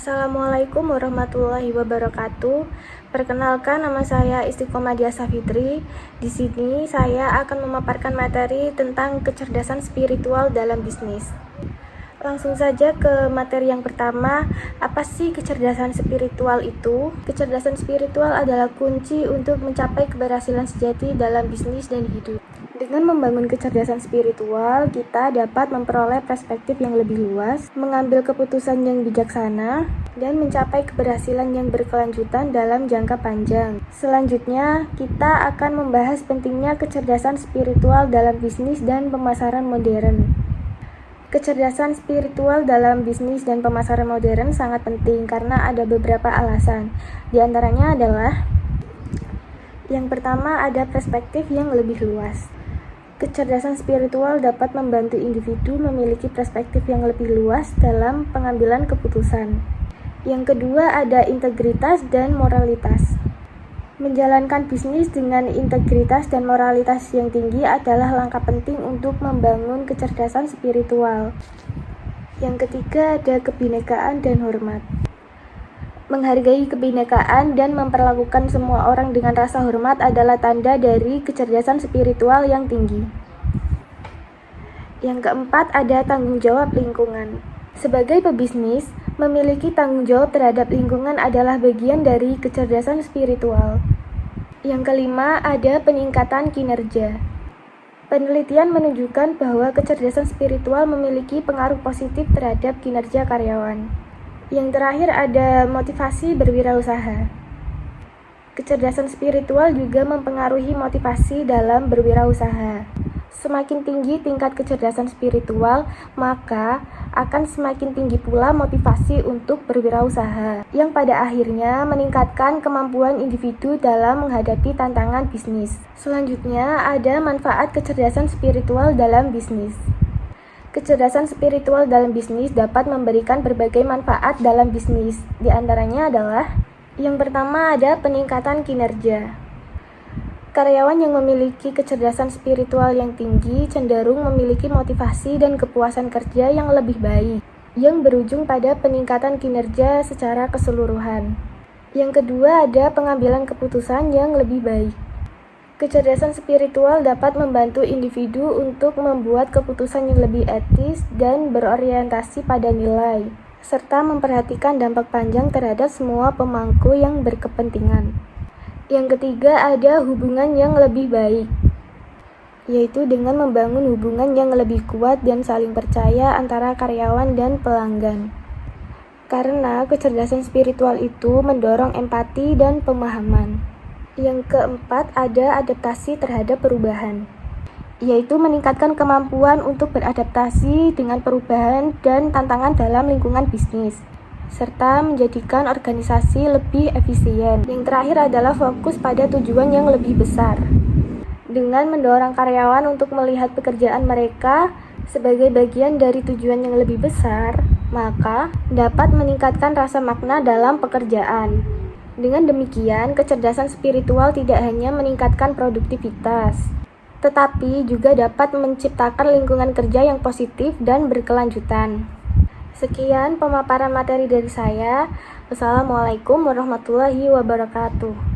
Assalamualaikum warahmatullahi wabarakatuh. Perkenalkan, nama saya Istiqomah Diasa Fitri. Di sini saya akan memaparkan materi tentang kecerdasan spiritual dalam bisnis. Langsung saja ke materi yang pertama. Apa sih kecerdasan spiritual itu? Kecerdasan spiritual adalah kunci untuk mencapai keberhasilan sejati dalam bisnis dan hidup. Dengan membangun kecerdasan spiritual, kita dapat memperoleh perspektif yang lebih luas, mengambil keputusan yang bijaksana, dan mencapai keberhasilan yang berkelanjutan dalam jangka panjang. Selanjutnya, kita akan membahas pentingnya kecerdasan spiritual dalam bisnis dan pemasaran modern. Kecerdasan spiritual dalam bisnis dan pemasaran modern sangat penting karena ada beberapa alasan. Di antaranya adalah yang pertama, ada perspektif yang lebih luas. Kecerdasan spiritual dapat membantu individu memiliki perspektif yang lebih luas dalam pengambilan keputusan. Yang kedua, ada integritas dan moralitas. Menjalankan bisnis dengan integritas dan moralitas yang tinggi adalah langkah penting untuk membangun kecerdasan spiritual. Yang ketiga, ada kebinekaan dan hormat. Menghargai kebinekaan dan memperlakukan semua orang dengan rasa hormat adalah tanda dari kecerdasan spiritual yang tinggi. Yang keempat, ada tanggung jawab lingkungan. Sebagai pebisnis, memiliki tanggung jawab terhadap lingkungan adalah bagian dari kecerdasan spiritual. Yang kelima, ada peningkatan kinerja. Penelitian menunjukkan bahwa kecerdasan spiritual memiliki pengaruh positif terhadap kinerja karyawan. Yang terakhir, ada motivasi berwirausaha. Kecerdasan spiritual juga mempengaruhi motivasi dalam berwirausaha. Semakin tinggi tingkat kecerdasan spiritual, maka akan semakin tinggi pula motivasi untuk berwirausaha, yang pada akhirnya meningkatkan kemampuan individu dalam menghadapi tantangan bisnis. Selanjutnya, ada manfaat kecerdasan spiritual dalam bisnis. Kecerdasan spiritual dalam bisnis dapat memberikan berbagai manfaat dalam bisnis. Di antaranya adalah yang pertama, ada peningkatan kinerja. Karyawan yang memiliki kecerdasan spiritual yang tinggi cenderung memiliki motivasi dan kepuasan kerja yang lebih baik, yang berujung pada peningkatan kinerja secara keseluruhan. Yang kedua, ada pengambilan keputusan yang lebih baik. Kecerdasan spiritual dapat membantu individu untuk membuat keputusan yang lebih etis dan berorientasi pada nilai, serta memperhatikan dampak panjang terhadap semua pemangku yang berkepentingan. Yang ketiga, ada hubungan yang lebih baik, yaitu dengan membangun hubungan yang lebih kuat dan saling percaya antara karyawan dan pelanggan. Karena kecerdasan spiritual itu mendorong empati dan pemahaman. Yang keempat, ada adaptasi terhadap perubahan, yaitu meningkatkan kemampuan untuk beradaptasi dengan perubahan dan tantangan dalam lingkungan bisnis, serta menjadikan organisasi lebih efisien. Yang terakhir adalah fokus pada tujuan yang lebih besar. Dengan mendorong karyawan untuk melihat pekerjaan mereka sebagai bagian dari tujuan yang lebih besar, maka dapat meningkatkan rasa makna dalam pekerjaan. Dengan demikian, kecerdasan spiritual tidak hanya meningkatkan produktivitas, tetapi juga dapat menciptakan lingkungan kerja yang positif dan berkelanjutan. Sekian pemaparan materi dari saya. Wassalamualaikum warahmatullahi wabarakatuh.